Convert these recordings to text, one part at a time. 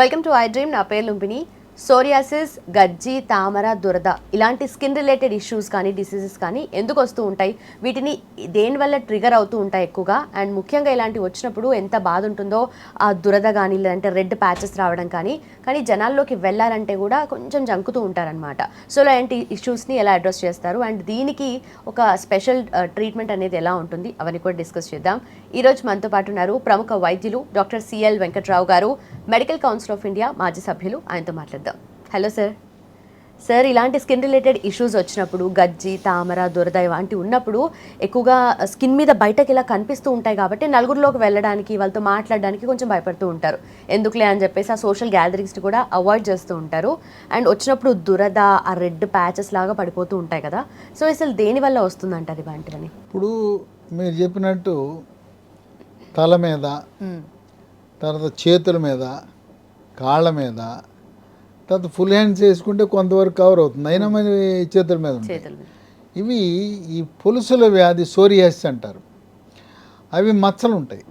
Welcome to I dream. నా పేరు Lumbini. Psoriasis, గజ్జి, తామర, దురద ఇలాంటి స్కిన్ రిలేటెడ్ ఇష్యూస్ కానీ డిసీజెస్ కానీ ఎందుకు వస్తూ ఉంటాయి, వీటిని దేనివల్ల ట్రిగర్ అవుతూ ఉంటాయి ఎక్కువగా, అండ్ ముఖ్యంగా ఇలాంటివి వచ్చినప్పుడు ఎంత బాధ ఉంటుందో ఆ దురద కానీ లేదంటే రెడ్ ప్యాచెస్ రావడం కానీ జనాల్లోకి వెళ్ళాలంటే కూడా కొంచెం జంకుతూ ఉంటారనమాట. సో ఇలాంటి ఇష్యూస్ని ఎలా అడ్రస్ చేస్తారు అండ్ దీనికి ఒక స్పెషల్ ట్రీట్మెంట్ అనేది ఎలా ఉంటుంది అవన్నీ కూడా డిస్కస్ చేద్దాం. ఈరోజు మనతో పాటు ఉన్నారు ప్రముఖ వైద్యులు డాక్టర్ సిఎల్ వెంకట్రావు గారు, మెడికల్ కౌన్సిల్ ఆఫ్ ఇండియా మాజీ సభ్యులు. ఆయనతో మాట్లాడదాం. Hello sir. సార్, ఇలాంటి స్కిన్ రిలేటెడ్ ఇష్యూస్ వచ్చినప్పుడు గజ్జి, తామర, దురద ఇలాంటివి ఉన్నప్పుడు ఎక్కువగా స్కిన్ మీద బయటకి ఇలా కనిపిస్తూ ఉంటాయి కాబట్టి నలుగురిలోకి వెళ్ళడానికి వాళ్ళతో మాట్లాడడానికి కొంచెం భయపడుతూ ఉంటారు. ఎందుకులే అని చెప్పేసి ఆ సోషల్ గ్యాదరింగ్స్ని కూడా అవాయిడ్ చేస్తూ ఉంటారు. అండ్ వచ్చినప్పుడు దురద, ఆ రెడ్ ప్యాచెస్ లాగా పడిపోతూ ఉంటాయి కదా. సో అసలు దేనివల్ల వస్తుందంటారు ఇలాంటివని? ఇప్పుడు మీరు చెప్పినట్టు తల మీద, తర్వాత చేతుల మీద, కాళ్ళ మీద, తర్వాత ఫుల్ హ్యాండ్స్ వేసుకుంటే కొంతవరకు కవర్ అవుతుంది, అయినా మరి చేతుల మీద ఉంటాయి. ఇవి ఈ పులుసుల వ్యాధి సోరియాసిస్ అంటారు. అవి మచ్చలు ఉంటాయి.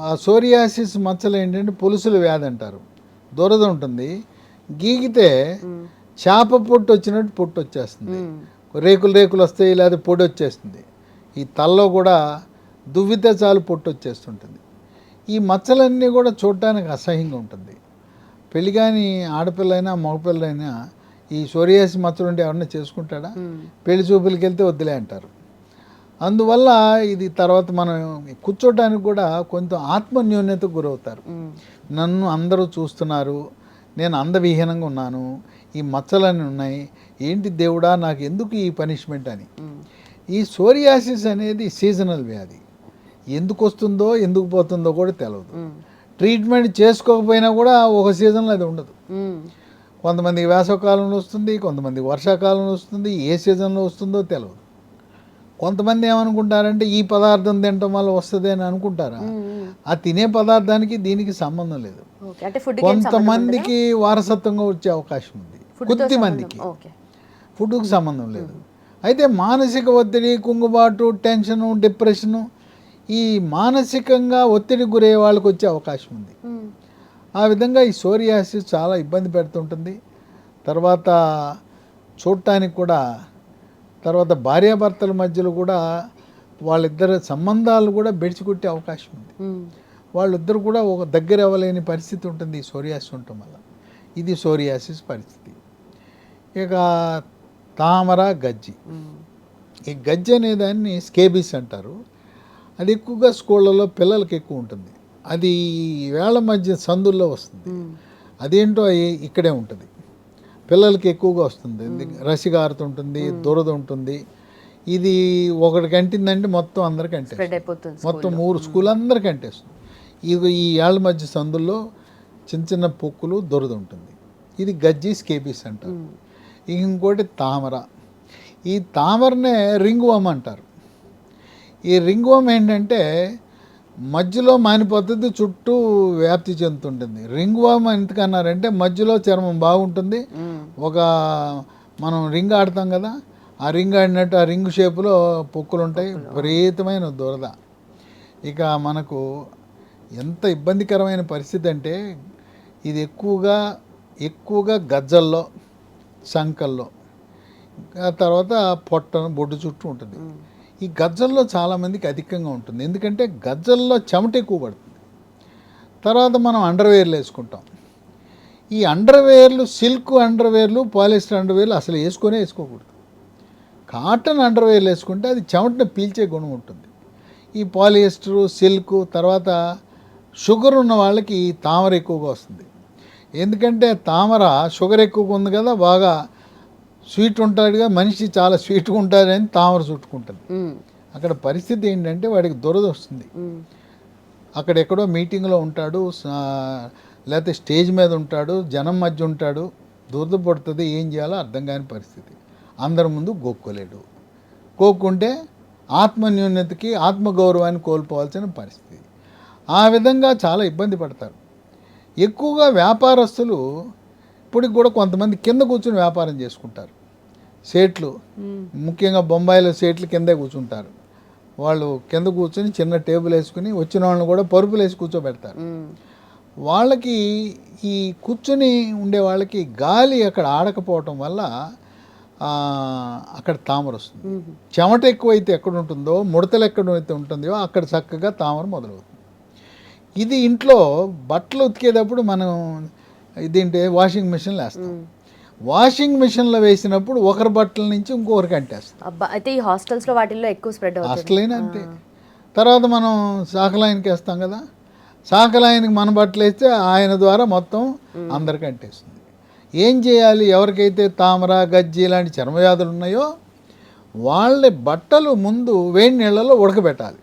ఆ సోరియాసిస్ మచ్చలు ఏంటంటే పులుసుల వ్యాధి అంటారు. దురద ఉంటుంది, గీగితే చేప పొట్టు వచ్చినట్టు పొట్టు వచ్చేస్తుంది, రేకులు రేకులు వస్తాయి, లేదా పొడి వచ్చేస్తుంది. ఈ తలలో కూడా దువ్వితే చాలు పొట్టు వచ్చేస్తుంటుంది. ఈ మచ్చలన్నీ కూడా చూడటానికి అసహ్యంగా ఉంటుంది. పెళ్లి కానీ ఆడపిల్లైనా మగపిల్లైనా ఈ సోరియాసిస్ మచ్చలు ఉంటే ఎవరన్నా చేసుకుంటాడా? పెళ్లి చూపులకి వెళ్తే వద్దులే అంటారు. అందువల్ల ఇది తర్వాత మనం కూర్చోటానికి కూడా కొంచెం ఆత్మన్యూన్యతకు గురవుతారు. నన్ను అందరూ చూస్తున్నారు, నేను అందవిహీనంగా ఉన్నాను, ఈ మచ్చలన్నీ ఉన్నాయి, ఏంటి దేవుడా నాకు ఎందుకు ఈ పనిష్మెంట్ అని. ఈ సోరియాసిస్ అనేది సీజనల్ వ్యాధి. ఎందుకు వస్తుందో ఎందుకు పోతుందో కూడా తెలియదు. ట్రీట్మెంట్ చేసుకోకపోయినా కూడా ఒక సీజన్లో అది ఉండదు. కొంతమందికి వేసవకాలంలో వస్తుంది, కొంతమంది వర్షాకాలంలో వస్తుంది, ఏ సీజన్లో వస్తుందో తెలియదు. కొంతమంది ఏమనుకుంటారంటే ఈ పదార్థం తినటం వల్ల వస్తుంది అని అనుకుంటారా? ఆ తినే పదార్థానికి దీనికి సంబంధం లేదు. కొంతమందికి వారసత్వంగా వచ్చే అవకాశం ఉంది, కొద్ది మందికి ఫుడ్కి సంబంధం లేదు. అయితే మానసిక ఒత్తిడి, కుంగుబాటు, టెన్షను, డిప్రెషను, ఈ మానసికంగా ఒత్తిడికి గురయ్యే వాళ్ళకి వచ్చే అవకాశం ఉంది. ఆ విధంగా ఈ సోరియాసిస్ చాలా ఇబ్బంది పెడుతుంటుంది. తర్వాత చూడటానికి కూడా, తర్వాత భార్యాభర్తల మధ్యలో కూడా వాళ్ళిద్దరి సంబంధాలు కూడా బెడిచికొట్టే అవకాశం ఉంది. వాళ్ళిద్దరు కూడా ఒక దగ్గర అవ్వలేని పరిస్థితి ఉంటుంది ఈ సోరియాసిస్ ఉండటం వల్ల. ఇది సోరియాసిస్ పరిస్థితి. ఇక తామర, గజ్జి. ఈ గజ్జి అనే దాన్ని స్కేబీస్ అంటారు. అది ఎక్కువగా స్కూళ్ళలో పిల్లలకి ఎక్కువ ఉంటుంది. అది వేళ మధ్య సందుల్లో వస్తుంది. అదేంటో ఇక్కడే ఉంటుంది, పిల్లలకి ఎక్కువగా వస్తుంది. రసిగారుతుంటుంది, దురద ఉంటుంది. ఇది ఒకటి కంటిందంటే మొత్తం అందరికి అంటేస్తుంది, మొత్తం 3 స్కూల్ అందరికి అంటేస్తుంది. ఇది ఈ ఏళ్ళ మధ్య సందుల్లో చిన్న చిన్న పొక్కులు, దురద ఉంటుంది. ఇది గజ్జి, స్కేబీస్ అంటారు. ఇంకోటి తామర. ఈ తామరనే రింగ్ వామ్ అంటారు. ఈ రింగ్ వామ్ ఏంటంటే మధ్యలో మానిపోతుంది, చుట్టూ వ్యాప్తి చెందుతుంటుంది. రింగ్ వామ్ ఎందుకన్నారంటే మధ్యలో చర్మం బాగుంటుంది. ఒక మనం రింగ్ ఆడతాం కదా, ఆ రింగ్ ఆడినట్టు ఆ రింగ్ షేపులో పొక్కులు ఉంటాయి, విపరీతమైన దురద. ఇక మనకు ఎంత ఇబ్బందికరమైన పరిస్థితి అంటే ఇది ఎక్కువగా గజ్జల్లో, సంకల్లో, తర్వాత పొట్టను, బొడ్డు చుట్టూ ఉంటుంది. ఈ గజ్జల్లో చాలామందికి అధికంగా ఉంటుంది, ఎందుకంటే గజ్జల్లో చెమట ఎక్కువ పడుతుంది. తర్వాత మనం అండర్వేర్లు వేసుకుంటాం. ఈ అండర్వేర్లు, సిల్క్ అండర్వేర్లు, పాలిస్టర్ అండర్వేర్లు అసలు వేసుకోకూడదు. కాటన్ అండర్వేర్లు వేసుకుంటే అది చెమటను పీల్చే గుణం ఉంటుంది. ఈ పాలిస్టరు, సిల్క్, తర్వాత షుగర్ ఉన్న వాళ్ళకి తామర ఎక్కువగా వస్తుంది. ఎందుకంటే తామర షుగర్ ఎక్కువగా ఉంది కదా, బాగా స్వీట్ ఉంటాడుగా, మనిషి చాలా స్వీట్గా ఉంటాడని తామర చుట్టుకుంటుంది. అక్కడ పరిస్థితి ఏంటంటే వాడికి దురద వస్తుంది. అక్కడెక్కడో మీటింగ్లో ఉంటాడు, లేకపోతే స్టేజ్ మీద ఉంటాడు, జనం మధ్య ఉంటాడు, దురద పడుతుంది, ఏం చేయాలో అర్థం కాని పరిస్థితి. అందరి ముందు గోక్కోలేడు, గోక్కుంటే ఆత్మన్యూన్యతకి, ఆత్మగౌరవాన్ని కోల్పోవాల్సిన పరిస్థితి. ఆ విధంగా చాలా ఇబ్బంది పడతారు. ఎక్కువగా వ్యాపారస్తులు ఇప్పటికి కూడా కొంతమంది కింద కూర్చుని వ్యాపారం చేసుకుంటారు. సేట్లు, ముఖ్యంగా బొంబాయిలో సేట్లు కిందే కూర్చుంటారు. వాళ్ళు కింద కూర్చొని చిన్న టేబుల్ వేసుకుని వచ్చిన వాళ్ళని కూడా పరుపులు వేసి కూర్చోబెడతారు. వాళ్ళకి ఈ కూర్చుని ఉండే వాళ్ళకి గాలి అక్కడ ఆడకపోవటం వల్ల అక్కడ తామర వస్తుంది. చెమట ఎక్కువైతే ఎక్కడ ఉంటుందో, ముడతలు ఎక్కడైతే ఉంటుందో అక్కడ చక్కగా తామర మొదలవుతుంది. ఇది ఇంట్లో బట్టలు ఉతికేటప్పుడు మనం ఇదేంటి వాషింగ్ మిషన్లో వేస్తాం. వాషింగ్ మిషన్లో వేసినప్పుడు ఒకరి బట్టల నుంచి ఇంకొకరికి అంటేస్తాం. అయితే ఈ హాస్టల్స్లో వాటిల్లో ఎక్కువ స్ప్రెడ్ అవుతుంది. హాస్టల్ అంతే. తర్వాత మనం సాకలాయనకి వేస్తాం కదా, సాకలాయనకి మన బట్టలు వేస్తే ఆయన ద్వారా మొత్తం అందరికి అంటేస్తుంది. ఏం చేయాలి? ఎవరికైతే తామర, గజ్జి ఇలాంటి చర్మవ్యాధులు ఉన్నాయో వాళ్ళ బట్టలు ముందు వేడి నీళ్ళలో ఉడకబెట్టాలి.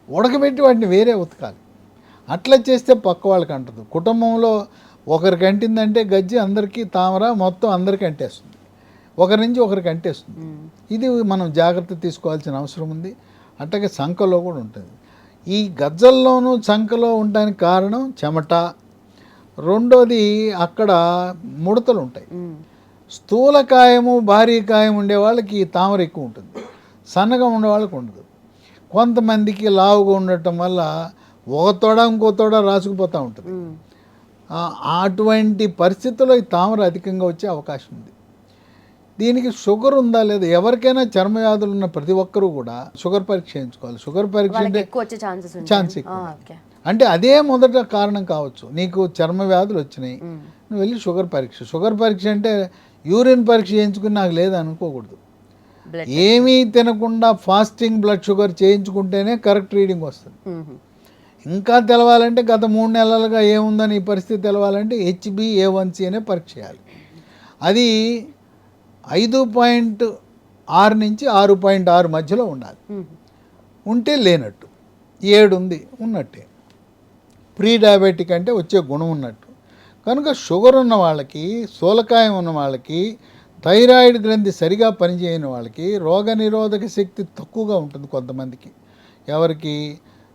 ఉడకబెట్టి వాటిని వేరే ఉతకాలి. అట్లా చేస్తే పక్క వాళ్ళకి అంటదు. కుటుంబంలో ఒకరికి అంటిందంటే గజ్జి అందరికీ, తామర మొత్తం అందరికీ అంటేస్తుంది. ఒకరి నుంచి ఒకరికి అంటేస్తుంది. ఇది మనం జాగ్రత్త తీసుకోవాల్సిన అవసరం ఉంది. అట్లాగే సంకలో కూడా ఉంటుంది. ఈ గజ్జల్లోనూ సంకలో ఉండడానికి కారణం చెమట. రెండోది అక్కడ ముడతలు ఉంటాయి. స్థూలకాయము, భారీ కాయం ఉండే వాళ్ళకి తామర ఎక్కువ ఉంటుంది, సన్నగా ఉండే వాళ్ళకి ఉండదు. కొంతమందికి లావుగా ఉండటం వల్ల ఒక తోడ ఇంకో తోడ రాసుకుపోతూ ఉంటుంది. అటువంటి పరిస్థితుల్లో ఈ తామర అధికంగా వచ్చే అవకాశం ఉంది. దీనికి షుగర్ ఉందా లేదా? ఎవరికైనా చర్మ వ్యాధులు ఉన్న ప్రతి ఒక్కరూ కూడా షుగర్ పరీక్ష చేయించుకోవాలి. షుగర్ పరీక్ష అంటే ఛాన్స్ ఎక్కువ. అంటే అదే మొదట కారణం కావచ్చు. నీకు చర్మ వ్యాధులు వచ్చినాయి, నువ్వు వెళ్ళి షుగర్ పరీక్ష అంటే యూరిన్ పరీక్ష చేయించుకుని నాకు లేదు అనుకోకూడదు. ఏమీ తినకుండా ఫాస్టింగ్ బ్లడ్ షుగర్ చేయించుకుంటేనే కరెక్ట్ రీడింగ్ వస్తుంది. ఇంకా తెలవాలంటే గత 3 నెలలుగా ఏముందని ఈ పరిస్థితి తెలవాలంటే HbA1c అనే పరీక్ష చేయాలి. అది 5.6 నుంచి 6.6 మధ్యలో ఉండాలి. ఉంటే లేనట్టు, 7 ఉంది ఉన్నట్టే. ప్రీ డయాబెటిక్ అంటే వచ్చే గుణం ఉన్నట్టు. కనుక షుగర్ ఉన్న వాళ్ళకి, స్థూలకాయం ఉన్న వాళ్ళకి, థైరాయిడ్ గ్రంథి సరిగా పనిచేయని వాళ్ళకి రోగనిరోధక శక్తి తక్కువగా ఉంటుంది. కొంతమందికి ఎవరికి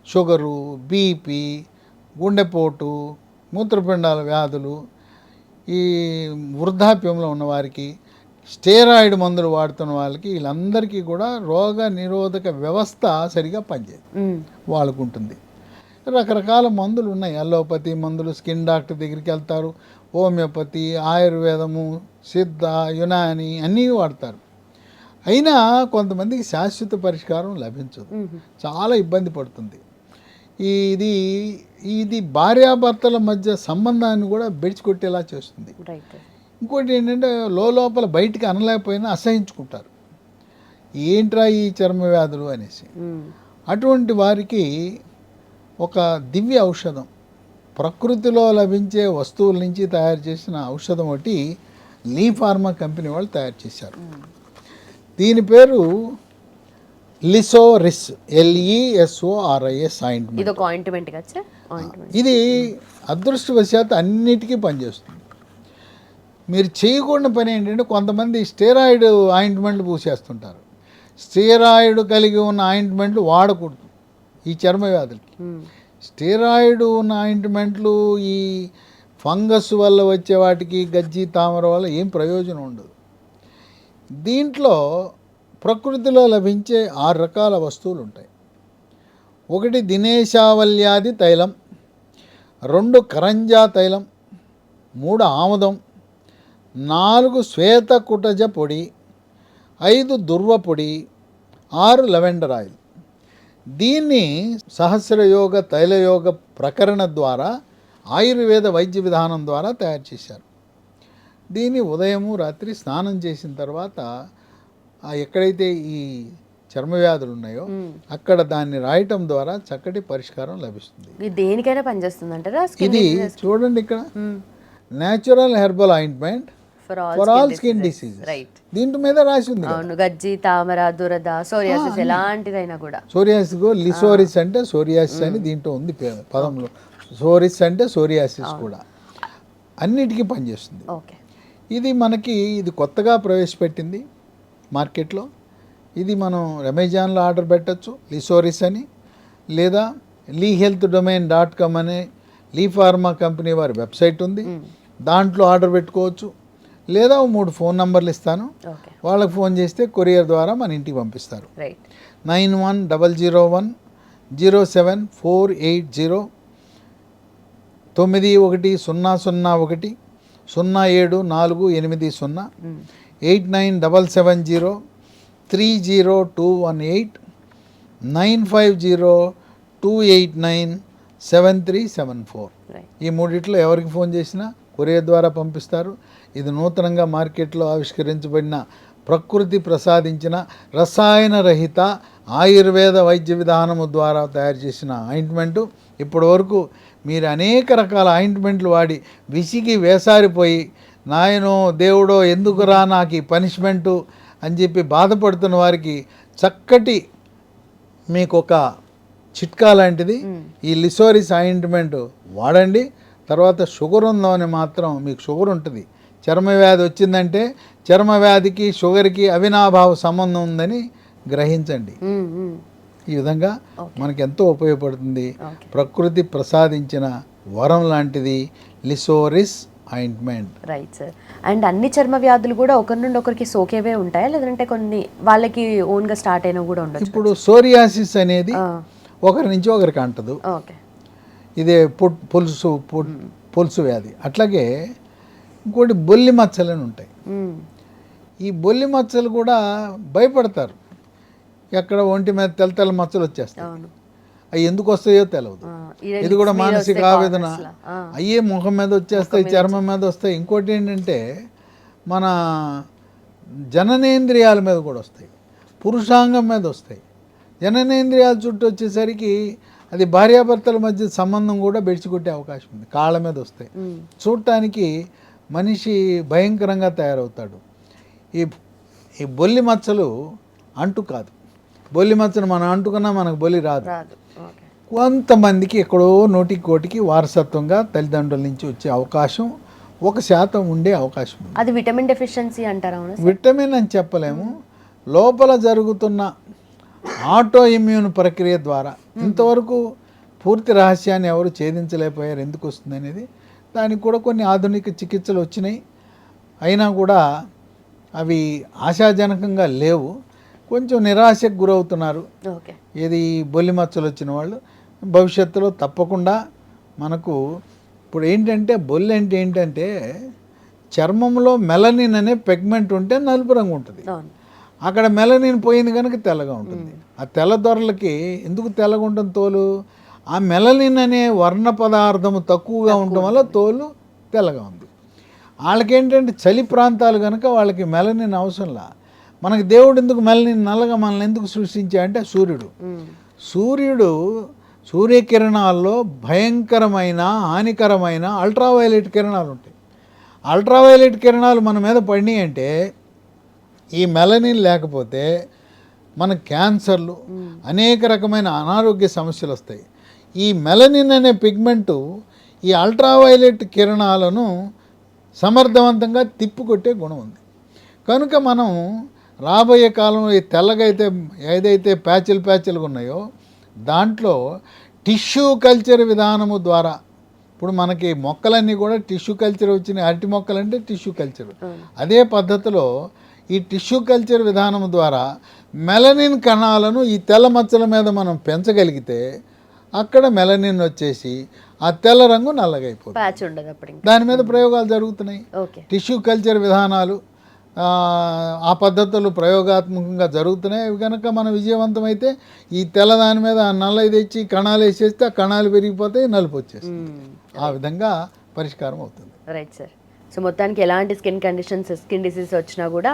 షుగరు, బీపీ, గుండెపోటు, మూత్రపిండాల వ్యాధులు, ఈ వృద్ధాప్యంలో ఉన్నవారికి, స్టెరాయిడ్ మందులు వాడుతున్న వాళ్ళకి, వీళ్ళందరికీ కూడా రోగ నిరోధక వ్యవస్థ సరిగా పనిచేయదు. వాళ్ళకు ఉంటుంది. రకరకాల మందులు ఉన్నాయి. అలోపతి మందులు, స్కిన్ డాక్టర్ దగ్గరికి వెళ్తారు, హోమియోపతి, ఆయుర్వేదము, సిద్ధ, యునాని అన్నీ వాడతారు. అయినా కొంతమందికి శాశ్వత పరిష్కారం లభించదు, చాలా ఇబ్బంది పడుతుంది. ఇది భార్యాభర్తల మధ్య సంబంధాన్ని కూడా బెడిచికొట్టేలా చేస్తుంది. ఇంకోటి ఏంటంటే లోపల బయటికి అనలేకపోయినా అసహించుకుంటారు, ఏంట్రా ఈ చర్మ వ్యాధులు అనేసి. అటువంటి వారికి ఒక దివ్య ఔషధం, ప్రకృతిలో లభించే వస్తువుల నుంచి తయారు చేసిన ఔషధం ఒకటి లీ ఫార్మా కంపెనీ వాళ్ళు తయారు చేశారు. దీని పేరు లిసోరిస్, LESORIS ఆయింట్మెంట్. ఇది అదృష్టవశాత్తు అన్నిటికీ పనిచేస్తుంది. మీరు చేయకూడని పని ఏంటంటే కొంతమంది స్టెరాయిడ్ ఆయింట్మెంట్లు పూసేస్తుంటారు. స్టెరాయిడ్ కలిగి ఉన్న ఆయింట్మెంట్లు వాడకూడదు ఈ చర్మ వ్యాధులకి. స్టెరాయిడ్ ఉన్న ఆయింట్మెంట్లు ఈ ఫంగస్ వల్ల వచ్చే వాటికి, గజ్జి, తామర వల్ల ఏం ప్రయోజనం ఉండదు. దీంట్లో ప్రకృతిలో లభించే 6 రకాల వస్తువులు ఉంటాయి. 1 దినేశావల్యాది తైలం, 2 కరంజా తైలం, 3 ఆముదం, 4 శ్వేతకుటజ పొడి, 5 దుర్వ పొడి, 6 లెవెండర్ ఆయిల్. దీన్ని సహస్రయోగ తైలయోగ ప్రకరణ ద్వారా, ఆయుర్వేద వైద్య విధానం ద్వారా తయారు చేశారు. దీన్ని ఉదయము రాత్రి స్నానం చేసిన తర్వాత ఎక్కడైతే ఈ చర్మవ్యాధులు ఉన్నాయో అక్కడ దాన్ని రాయటం ద్వారా చక్కటి పరిష్కారం లభిస్తుంది. దేనికైనా పనిచేస్తుంది అంటారా? ఇది చూడండి, ఇక్కడ natural herbal ointment for all skin disease, didn't మీద రాసి ఉంది. గజ్జి, తామర, దురద, సోరియాసిస్ ఎలాంటిదైనా కూడా. సోరియాసిస్ లిసోరిస్ అంటే సోరియాసిస్ అని దీంట్లో ఉంది పదంలో. సోరిస్ అంటే సోరియాసిస్ కూడా అన్నిటికీ పనిచేస్తుంది. ఇది ఇది కొత్తగా ప్రవేశపెట్టింది మార్కెట్లో. ఇది మనం అమెజాన్లో ఆర్డర్ పెట్టచ్చు, లిసోరిస్ అని, లేదా lehealthdomain.com అనే లీ ఫార్మా కంపెనీ వారి వెబ్సైట్ ఉంది, దాంట్లో ఆర్డర్ పెట్టుకోవచ్చు. లేదా 3 ఫోన్ నంబర్లు ఇస్తాను, వాళ్ళకి ఫోన్ చేస్తే కొరియర్ ద్వారా మన ఇంటికి పంపిస్తారు. 9100107480 9101 0748 89770 30218 950-289-7374. ఈ మూడిట్లో ఎవరికి ఫోన్ చేసినా కొరియర్ ద్వారా పంపిస్తారు. ఇది నూతనంగా మార్కెట్లో ఆవిష్కరించబడిన ప్రకృతి ప్రసాదించిన రసాయన రహిత ఆయుర్వేద వైద్య విధానము ద్వారా తయారు చేసిన ఆయింట్మెంటు. ఇప్పటి వరకు మీరు అనేక రకాల ఆయింట్మెంట్లు వాడి విసిగి వేసారిపోయి నాయనో దేవుడో ఎందుకురా నాకు ఈ పనిష్మెంటు అని చెప్పి బాధపడుతున్న వారికి చక్కటి మీకు ఒక చిట్కా లాంటిది ఈ లిసోరిస్ ఆయింట్మెంట్ వాడండి. తర్వాత షుగర్ ఉందని మాత్రం మీకు షుగర్ ఉంటుంది, చర్మ వ్యాధి వచ్చిందంటే చర్మ వ్యాధికి షుగర్కి అవినాభావ సంబంధం ఉందని గ్రహించండి. ఈ విధంగా మనకి ఎంతో ఉపయోగపడుతుంది. ప్రకృతి ప్రసాదించిన వరం లాంటిది లిసోరిస్ ఆయింట్మెంట్. Right sir. అండ్ అన్ని చర్మ వ్యాధులు కూడా ఒకరి నుండి ఒకరికి సోకేవే ఉంటాయా, లేదంటే కొన్ని వాళ్ళకి ఓన్గా స్టార్ట్ అయినా కూడా ఉండదు? ఇప్పుడు సోరియాసిస్ అనేది ఒకరి నుంచి ఒకరికి అంటదు. ఇదే పులుసు వ్యాధి. అట్లాగే ఇంకోటి బొల్లి మచ్చలు అని ఉంటాయి. ఈ బొల్లి మచ్చలు కూడా భయపడతారు. ఎక్కడ ఒంటి మీద తెల్ల తెల్ల మచ్చలు వచ్చేస్తాయి. అవి ఎందుకు వస్తాయో తెలియదు. ఇది కూడా మానసిక ఆవేదన. అయ్యే ముఖం మీద వచ్చేస్తాయి, చర్మం మీద వస్తాయి. ఇంకోటి ఏంటంటే మన జననేంద్రియాల మీద కూడా వస్తాయి, పురుషాంగం మీద వస్తాయి. జననేంద్రియాల చుట్టూ వచ్చేసరికి అది భార్యాభర్తల మధ్య సంబంధం కూడా బెడిచికొట్టే అవకాశం ఉంది. కాళ్ళ మీద వస్తాయి. చూడటానికి మనిషి భయంకరంగా తయారవుతాడు. ఈ బొల్లి మచ్చలు అంటు కాదు. బొల్లి మచ్చను మనం అంటుకున్నా మనకు బొల్లి రాదు. కొంతమందికి ఎక్కడో నోటికి కోటికి వారసత్వంగా తల్లిదండ్రుల నుంచి వచ్చే అవకాశం 1% ఉండే అవకాశం ఉంది. అది విటమిన్ డెఫిషియన్సీ అంటారా? విటమిన్ అని చెప్పలేము. లోపల జరుగుతున్న ఆటో ఇమ్యూన్ ప్రక్రియ ద్వారా ఇంతవరకు పూర్తి రహస్యాన్ని ఎవరు ఛేదించలేకపోయారు. ఎందుకు వస్తుంది అనేది దానికి కూడా కొన్ని ఆధునిక చికిత్సలు వచ్చినాయి. అయినా కూడా అవి ఆశాజనకంగా లేవు. కొంచెం నిరాశకు గురవుతున్నారు. ఇది బొల్లి మచ్చలు వచ్చిన వాళ్ళు. భవిష్యత్తులో తప్పకుండా మనకు ఇప్పుడు ఏంటంటే బొల్లి అంటే ఏంటంటే చర్మంలో మెలనిన్ అనే పిగ్మెంట్ ఉంటే నలుపు రంగు ఉంటుంది. అక్కడ మెలనిన్ పోయింది కనుక తెల్లగా ఉంటుంది. ఆ తెల్ల దొరలకి ఎందుకు తెల్లగా ఉంటుంది తోలు? ఆ మెలనిన్ అనే వర్ణ పదార్థము తక్కువగా ఉండటం వల్ల తోలు తెల్లగా ఉంది. వాళ్ళకేంటంటే చలి ప్రాంతాలు కనుక వాళ్ళకి మెలనిన్ అవసరంలా. మనకి దేవుడు ఎందుకు మెలనిన్ నల్లగా మనల్ని ఎందుకు సృష్టించాడంటే సూర్యుడు సూర్యకిరణాల్లో భయంకరమైన హానికరమైన అల్ట్రావైలెట్ కిరణాలు ఉంటాయి. అల్ట్రావైలెట్ కిరణాలు మన మీద పడినాయి అంటే ఈ మెలనిన్ లేకపోతే మన క్యాన్సర్లు అనేక రకమైన అనారోగ్య సమస్యలు వస్తాయి. ఈ మెలనిన్ అనే పిగ్మెంటు ఈ అల్ట్రావైలెట్ కిరణాలను సమర్థవంతంగా తిప్పికొట్టే గుణం ఉంది. కనుక మనం రాబోయే కాలంలో ఈ తెల్లగా అయితే ఏదైతే ప్యాచులుగా ఉన్నాయో దాంట్లో టిష్యూ కల్చర్ విధానము ద్వారా ఇప్పుడు మనకి మొక్కలన్నీ కూడా టిష్యూ కల్చర్ వచ్చినాయి. అరటి మొక్కలంటే టిష్యూ కల్చర్. అదే పద్ధతిలో ఈ టిష్యూ కల్చర్ విధానం ద్వారా మెలనిన్ కణాలను ఈ తెల్ల మచ్చల మీద మనం పెంచగలిగితే అక్కడ మెలనిన్ వచ్చేసి ఆ తెల్ల రంగు నల్లగైపోతుంది. దాని మీద ప్రయోగాలు జరుగుతున్నాయి. టిష్యూ కల్చర్ విధానాలు ఆ పద్ధతులు ప్రయోగాత్మకంగా జరుగుతున్నాయి. అవి కనుక మనం విజయవంతమైతే ఈ తెల్లదాని మీద నల్లది తెచ్చి కణాలు వేసేస్తే ఆ కణాలు పెరిగిపోతాయి, నలుపు వచ్చేస్తుంది. ఆ విధంగా పరిష్కారం అవుతుంది. Right sir. సో మొత్తానికి ఎలాంటి స్కిన్ కండిషన్స్, స్కిన్ డిసీజ్ వచ్చినా కూడా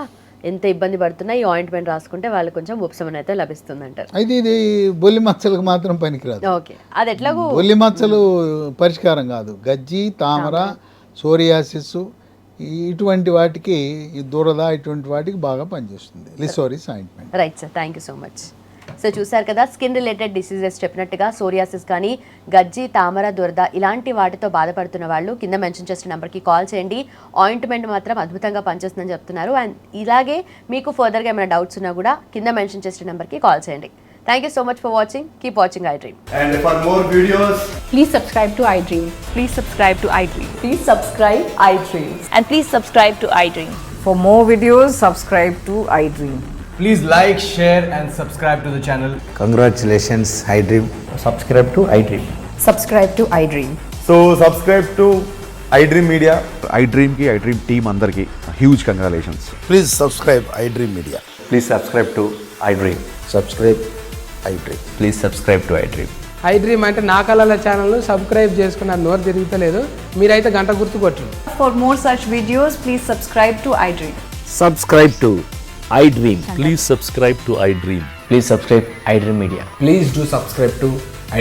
ఎంత ఇబ్బంది పడుతున్నా ఈ ఆయింట్మెంట్ రాసుకుంటే వాళ్ళకి కొంచెం ఉపశమనం అయితే లభిస్తుంది అంటారు. అయితే ఇది బొల్లి మచ్చలకు మాత్రం పనికిరాదు. ఓకే, అది ఎట్లాగో బొల్లి మచ్చలు పరిష్కారం కాదు. గజ్జి, తామర, సోరియాసిస్ ఇటువంటి వాటికి ఈ దురద ఇటువంటి వాటికి బాగా పనిచేస్తుంది లిసోరిస్ ointment. Right sir, thank you so much. So చూసారు కదా, స్కిన్ రిలేటెడ్ డిసీజెస్ చెప్పినట్టుగా సోరియాసిస్ కానీ గజ్జి, తామర, దురద ఇలాంటి వాటితో బాధపడుతున్న వాళ్ళు కింద మెన్షన్ చేసిన నెంబర్కి కాల్ చేయండి. ఆయింట్మెంట్ మాత్రం అద్భుతంగా పనిచేస్తుందని చెప్తున్నారు. అండ్ ఇలాగే మీకు ఫర్దర్గా ఏమైనా డౌట్స్ ఉన్నా కూడా కింద మెన్షన్ చేసిన నెంబర్కి కాల్ చేయండి. Thank you so much for watching. Keep watching iDream. And for more videos, please subscribe to iDream. Please subscribe to iDream. Please subscribe iDream. And please subscribe to iDream. For more videos, subscribe to iDream. please like, share and subscribe to the channel. Congratulations, iDream. Subscribe to iDream. Subscribe to iDream. So subscribe to iDream Media. ఐడ్రీమ్కి iDream team అందరికీ huge congratulations. Please subscribe iDream Media. Please subscribe to iDream. Subscribe iDream. Please subscribe to iDream. iDream అంటే నా కళల ఛానల్ను subscribe చేసుకున్న నోరు తిరుగుతలేదు, మీరైతే గంట గుర్తు కొట్టండి. For more such videos, please subscribe to iDream. Subscribe to iDream. Please subscribe to iDream. Please subscribe iDream Media. Please do subscribe to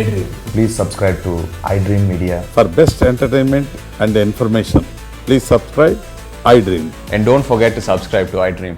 iDream. Please subscribe to iDream Media. For best entertainment and information, please subscribe iDream. And don't forget to subscribe to iDream.